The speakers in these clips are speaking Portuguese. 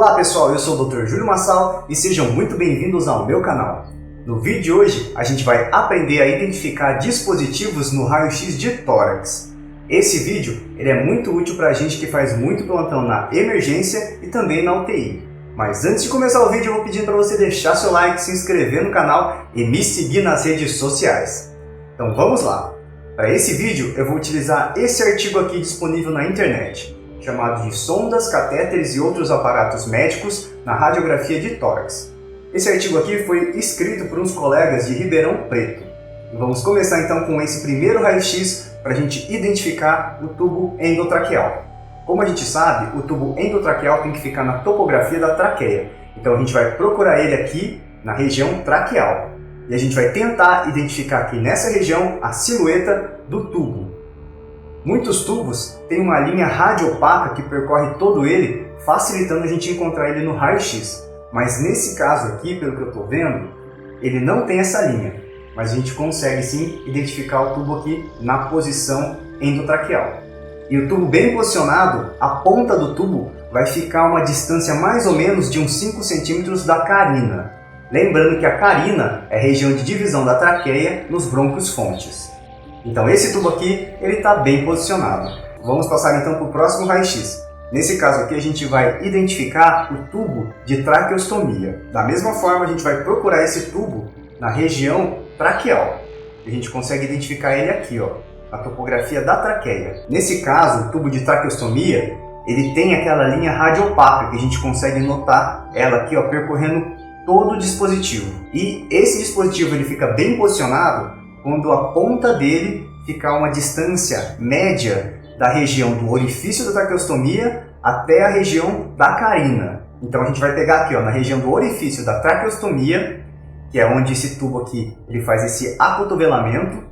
Olá pessoal, eu sou o Dr. Júlio Massal e sejam muito bem-vindos ao meu canal. No vídeo de hoje a gente vai aprender a identificar dispositivos no raio-x de tórax. Esse vídeo é muito útil para a gente que faz muito plantão na emergência e também na UTI. Mas antes de começar o vídeo eu vou pedir para você deixar seu like, se inscrever no canal e me seguir nas redes sociais. Então vamos lá! Para esse vídeo eu vou utilizar esse artigo aqui disponível na internet, chamado de Sondas, Catéteres e Outros Aparatos Médicos na Radiografia de Tórax. Esse artigo aqui foi escrito por uns colegas de Ribeirão Preto. E vamos começar então com esse primeiro raio-x para a gente identificar o tubo endotraqueal. Como a gente sabe, o tubo endotraqueal tem que ficar na topografia da traqueia. Então a gente vai procurar ele aqui na região traqueal. E a gente vai tentar identificar aqui nessa região a silhueta do tubo. Muitos tubos têm uma linha radiopaca que percorre todo ele, facilitando a gente encontrar ele no raio-x. Mas nesse caso aqui, pelo que eu estou vendo, ele não tem essa linha. Mas a gente consegue sim identificar o tubo aqui na posição endotraqueal. E o tubo bem posicionado, a ponta do tubo vai ficar a uma distância mais ou menos de uns 5 centímetros da carina. Lembrando que a carina é a região de divisão da traqueia nos brônquios fontes. Então esse tubo aqui, ele está bem posicionado. Vamos passar então para o próximo raio-x. Nesse caso aqui a gente vai identificar o tubo de traqueostomia. Da mesma forma a gente vai procurar esse tubo na região traqueal. A gente consegue identificar ele aqui, ó, na topografia da traqueia. Nesse caso, o tubo de traqueostomia, ele tem aquela linha radiopaca que a gente consegue notar ela aqui, ó, percorrendo todo o dispositivo. E esse dispositivo ele fica bem posicionado quando a ponta dele fica a uma distância média da região do orifício da traqueostomia até a região da carina. Então a gente vai pegar aqui, ó, na região do orifício da traqueostomia, que é onde esse tubo aqui ele faz esse acotovelamento,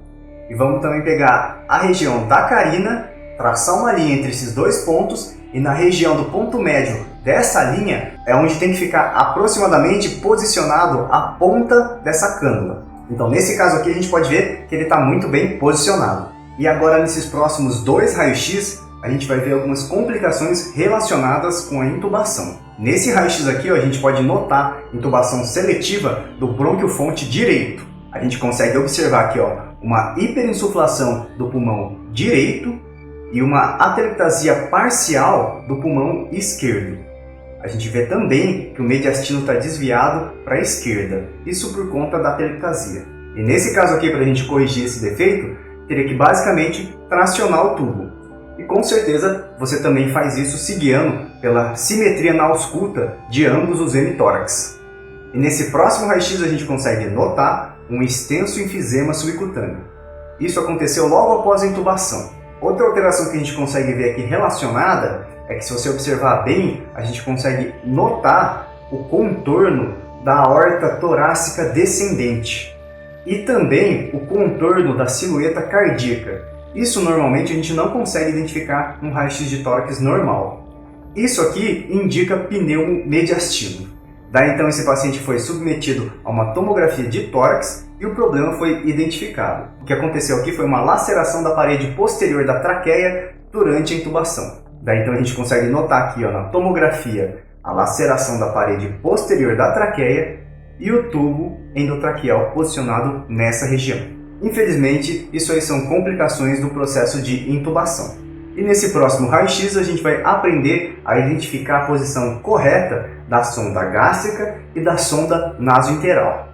e vamos também pegar a região da carina, traçar uma linha entre esses dois pontos, e na região do ponto médio dessa linha é onde tem que ficar aproximadamente posicionado a ponta dessa cânula. Então nesse caso aqui a gente pode ver que ele está muito bem posicionado. E agora nesses próximos dois raios-x a gente vai ver algumas complicações relacionadas com a intubação. Nesse raio-x aqui ó, a gente pode notar intubação seletiva do brônquio fonte direito. A gente consegue observar aqui ó, uma hiperinsuflação do pulmão direito e uma atelectasia parcial do pulmão esquerdo. A gente vê também que o mediastino está desviado para a esquerda, isso por conta da atelectasia. E nesse caso aqui, para a gente corrigir esse defeito, teria que basicamente tracionar o tubo. E com certeza você também faz isso se guiando pela simetria na ausculta de ambos os hemitórax. E nesse próximo raio-x a gente consegue notar um extenso enfisema subcutâneo. Isso aconteceu logo após a intubação. Outra alteração que a gente consegue ver aqui relacionada é que se você observar bem, a gente consegue notar o contorno da aorta torácica descendente e também o contorno da silhueta cardíaca. Isso normalmente a gente não consegue identificar num raio-x de tórax normal. Isso aqui indica pneumomediastino. Daí então esse paciente foi submetido a uma tomografia de tórax e o problema foi identificado. O que aconteceu aqui foi uma laceração da parede posterior da traqueia durante a intubação. Daí então a gente consegue notar aqui ó, na tomografia a laceração da parede posterior da traqueia e o tubo endotraqueal posicionado nessa região. Infelizmente, isso aí são complicações do processo de intubação. E nesse próximo raio-x a gente vai aprender a identificar a posição correta da sonda gástrica e da sonda nasointeral.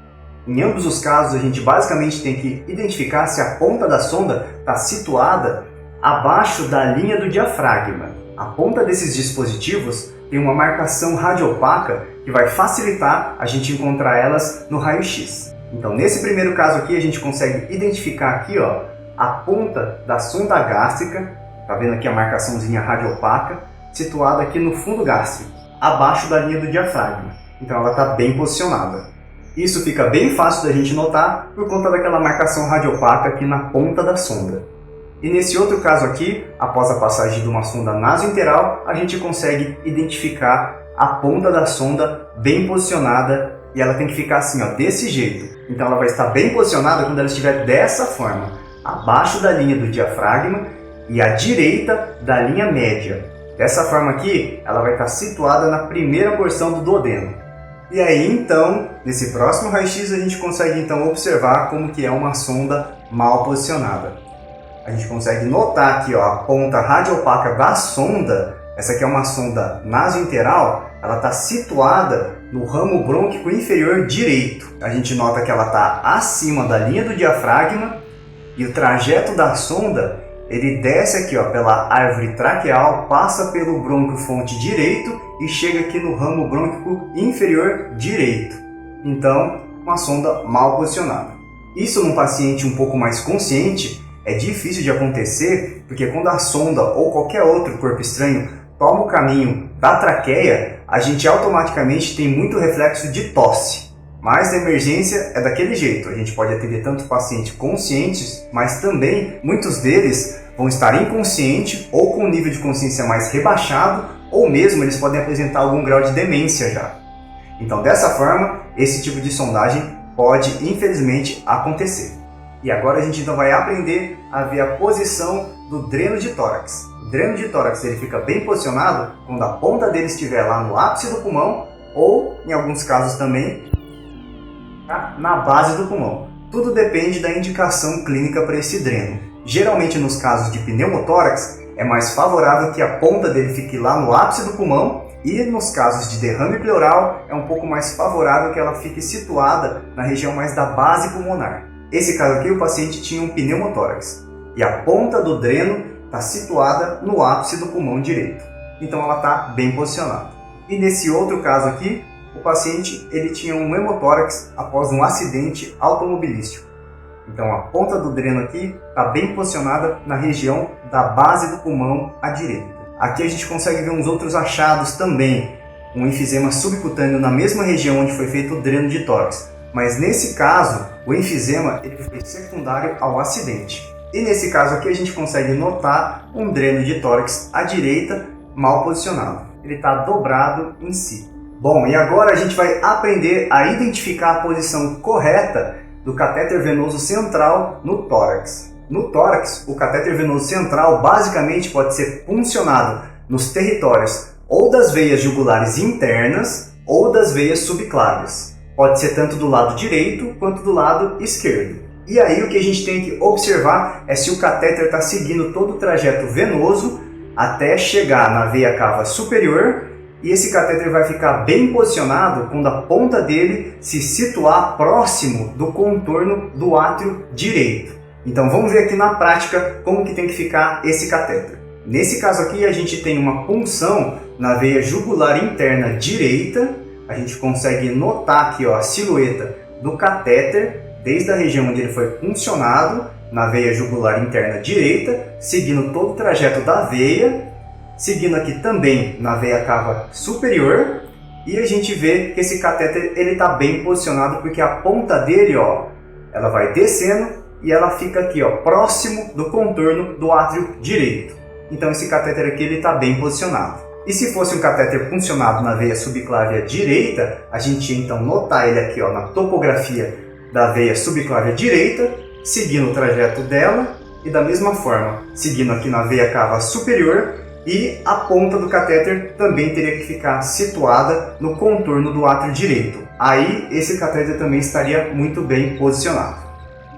Em ambos os casos a gente basicamente tem que identificar se a ponta da sonda está situada abaixo da linha do diafragma. A ponta desses dispositivos tem uma marcação radiopaca que vai facilitar a gente encontrar elas no raio-x. Então nesse primeiro caso aqui a gente consegue identificar aqui ó, a ponta da sonda gástrica, tá vendo aqui a marcaçãozinha radiopaca, situada aqui no fundo gástrico, abaixo da linha do diafragma. Então ela está bem posicionada. Isso fica bem fácil da gente notar por conta daquela marcação radiopaca aqui na ponta da sonda. E nesse outro caso aqui, após a passagem de uma sonda nasointeral, a gente consegue identificar a ponta da sonda bem posicionada e ela tem que ficar assim, ó, desse jeito. Então ela vai estar bem posicionada quando ela estiver dessa forma, abaixo da linha do diafragma e à direita da linha média. Dessa forma aqui, ela vai estar situada na primeira porção do duodeno. E aí então, nesse próximo raio-x, a gente consegue então observar como que é uma sonda mal posicionada. A gente consegue notar aqui, ó, a ponta radiopaca da sonda. Essa aqui é uma sonda nasointeral, ela está situada no ramo brônquico inferior direito. A gente nota que ela está acima da linha do diafragma e o trajeto da sonda, ele desce aqui, ó, pela árvore traqueal, passa pelo brônquio fonte direito e chega aqui no ramo brônquico inferior direito. Então, uma sonda mal posicionada. Isso num paciente um pouco mais consciente é difícil de acontecer, porque quando a sonda ou qualquer outro corpo estranho toma o caminho da traqueia, a gente automaticamente tem muito reflexo de tosse. Mas na emergência é daquele jeito, a gente pode atender tanto pacientes conscientes, mas também muitos deles vão estar inconscientes ou com um nível de consciência mais rebaixado, ou mesmo eles podem apresentar algum grau de demência já. Então dessa forma, esse tipo de sondagem pode infelizmente acontecer. E agora a gente então vai aprender a ver a posição do dreno de tórax. O dreno de tórax ele fica bem posicionado quando a ponta dele estiver lá no ápice do pulmão ou, em alguns casos também, na base do pulmão. Tudo depende da indicação clínica para esse dreno. Geralmente nos casos de pneumotórax é mais favorável que a ponta dele fique lá no ápice do pulmão e nos casos de derrame pleural é um pouco mais favorável que ela fique situada na região mais da base pulmonar. Esse caso aqui o paciente tinha um pneumotórax e a ponta do dreno está situada no ápice do pulmão direito. Então ela está bem posicionada. E nesse outro caso aqui, o paciente ele tinha um hemotórax após um acidente automobilístico. Então a ponta do dreno aqui está bem posicionada na região da base do pulmão à direita. Aqui a gente consegue ver uns outros achados também, um enfisema subcutâneo na mesma região onde foi feito o dreno de tórax. Mas nesse caso, o enfisema ele foi secundário ao acidente. E nesse caso aqui a gente consegue notar um dreno de tórax à direita mal posicionado. Ele está dobrado em si. Bom, e agora a gente vai aprender a identificar a posição correta do catéter venoso central no tórax. No tórax, o catéter venoso central basicamente pode ser puncionado nos territórios ou das veias jugulares internas ou das veias subclávias. Pode ser tanto do lado direito quanto do lado esquerdo. E aí o que a gente tem que observar é se o catéter está seguindo todo o trajeto venoso até chegar na veia cava superior, e esse catéter vai ficar bem posicionado quando a ponta dele se situar próximo do contorno do átrio direito. Então vamos ver aqui na prática como que tem que ficar esse catéter. Nesse caso aqui a gente tem uma punção na veia jugular interna direita. A gente consegue notar aqui, ó, a silhueta do catéter desde a região onde ele foi puncionado na veia jugular interna direita, seguindo todo o trajeto da veia, seguindo aqui também na veia cava superior, e a gente vê que esse catéter ele está bem posicionado porque a ponta dele, ó, ela vai descendo e ela fica aqui, ó, próximo do contorno do átrio direito. Então esse catéter aqui ele está bem posicionado. E se fosse um catéter puncionado na veia subclávia direita, a gente ia então notar ele aqui, ó, na topografia da veia subclávia direita, seguindo o trajeto dela e da mesma forma, seguindo aqui na veia cava superior, e a ponta do catéter também teria que ficar situada no contorno do átrio direito. Aí esse catéter também estaria muito bem posicionado.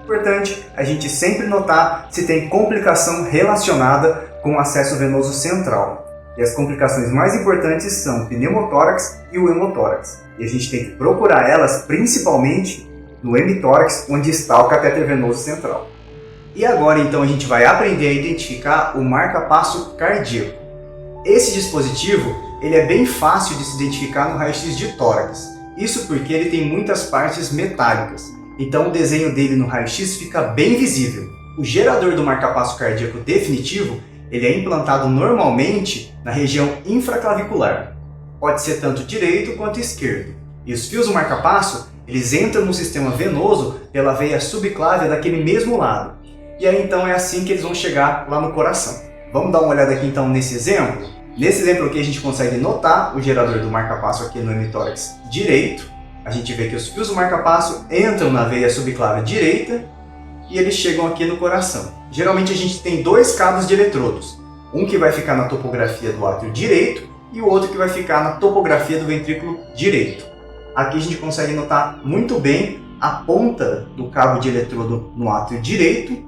Importante a gente sempre notar se tem complicação relacionada com o acesso venoso central. E as complicações mais importantes são o pneumotórax e o hemotórax. E a gente tem que procurar elas principalmente no hemitórax, onde está o catéter venoso central. E agora então a gente vai aprender a identificar o marca-passo cardíaco. Esse dispositivo ele é bem fácil de se identificar no raio-x de tórax. Isso porque ele tem muitas partes metálicas. Então o desenho dele no raio-x fica bem visível. O gerador do marca-passo cardíaco definitivo ele é implantado normalmente na região infraclavicular. Pode ser tanto direito quanto esquerdo. E os fios do marca-passo eles entram no sistema venoso pela veia subclávia daquele mesmo lado. E aí então é assim que eles vão chegar lá no coração. Vamos dar uma olhada aqui então nesse exemplo. Nesse exemplo aqui a gente consegue notar o gerador do marca-passo aqui no hemitórax direito. A gente vê que os fios do marca-passo entram na veia subclávia direita e eles chegam aqui no coração. Geralmente a gente tem dois cabos de eletrodos. Um que vai ficar na topografia do átrio direito e o outro que vai ficar na topografia do ventrículo direito. Aqui a gente consegue notar muito bem a ponta do cabo de eletrodo no átrio direito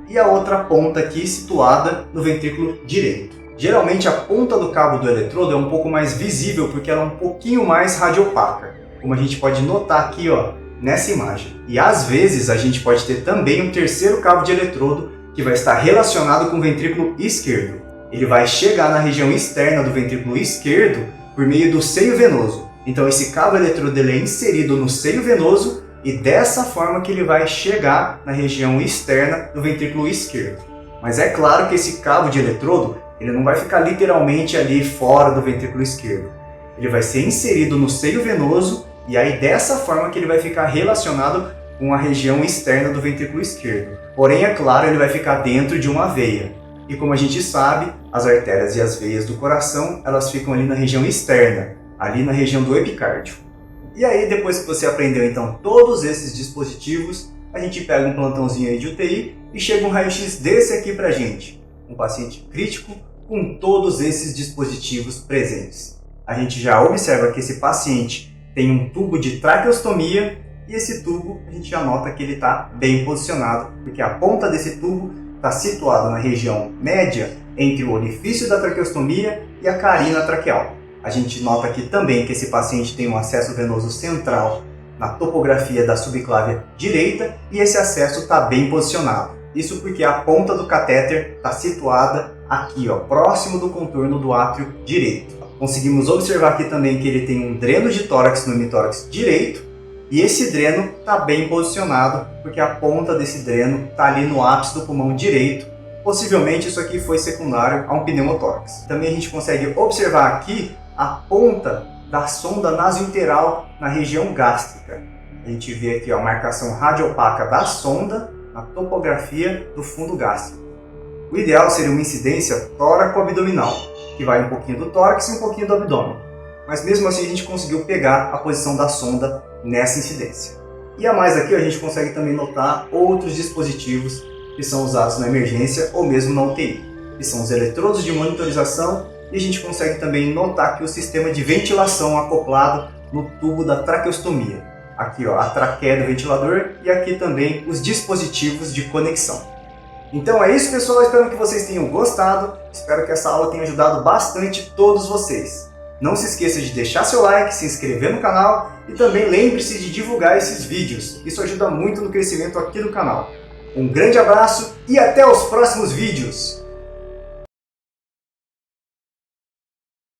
e a outra ponta aqui situada no ventrículo direito. Geralmente a ponta do cabo do eletrodo é um pouco mais visível porque ela é um pouquinho mais radiopaca, como a gente pode notar aqui, ó, nessa imagem. E às vezes a gente pode ter também um terceiro cabo de eletrodo que vai estar relacionado com o ventrículo esquerdo. Ele vai chegar na região externa do ventrículo esquerdo por meio do seio venoso. Então esse cabo eletrodo ele é inserido no seio venoso e dessa forma que ele vai chegar na região externa do ventrículo esquerdo. Mas é claro que esse cabo de eletrodo ele não vai ficar literalmente ali fora do ventrículo esquerdo. Ele vai ser inserido no seio venoso e aí dessa forma que ele vai ficar relacionado com a região externa do ventrículo esquerdo. Porém, é claro, ele vai ficar dentro de uma veia. E como a gente sabe, as artérias e as veias do coração, elas ficam ali na região externa, ali na região do epicárdio. E aí, depois que você aprendeu então todos esses dispositivos, a gente pega um plantãozinho aí de UTI e chega um raio-x desse aqui pra gente. Um paciente crítico com todos esses dispositivos presentes. A gente já observa que esse paciente tem um tubo de traqueostomia e esse tubo a gente já nota que ele está bem posicionado, porque a ponta desse tubo está situada na região média entre o orifício da traqueostomia e a carina traqueal. A gente nota aqui também que esse paciente tem um acesso venoso central na topografia da subclávia direita e esse acesso está bem posicionado. Isso porque a ponta do catéter está situada aqui, ó, próximo do contorno do átrio direito. Conseguimos observar aqui também que ele tem um dreno de tórax no hemitórax direito e esse dreno está bem posicionado porque a ponta desse dreno está ali no ápice do pulmão direito. Possivelmente isso aqui foi secundário a um pneumotórax. Também a gente consegue observar aqui a ponta da sonda nasointeral na região gástrica. A gente vê aqui ó, a marcação radiopaca da sonda na topografia do fundo gástrico. O ideal seria uma incidência tóraco-abdominal, que vai um pouquinho do tórax e um pouquinho do abdômen. Mas mesmo assim a gente conseguiu pegar a posição da sonda nessa incidência. E a mais aqui a gente consegue também notar outros dispositivos que são usados na emergência ou mesmo na UTI, que são os eletrodos de monitorização e a gente consegue também notar aqui o sistema de ventilação acoplado no tubo da traqueostomia. Aqui ó, a traqueia do ventilador e aqui também os dispositivos de conexão. Então é isso pessoal, espero que vocês tenham gostado, espero que essa aula tenha ajudado bastante todos vocês. Não se esqueça de deixar seu like, se inscrever no canal e também lembre-se de divulgar esses vídeos, isso ajuda muito no crescimento aqui do canal. Um grande abraço e até os próximos vídeos!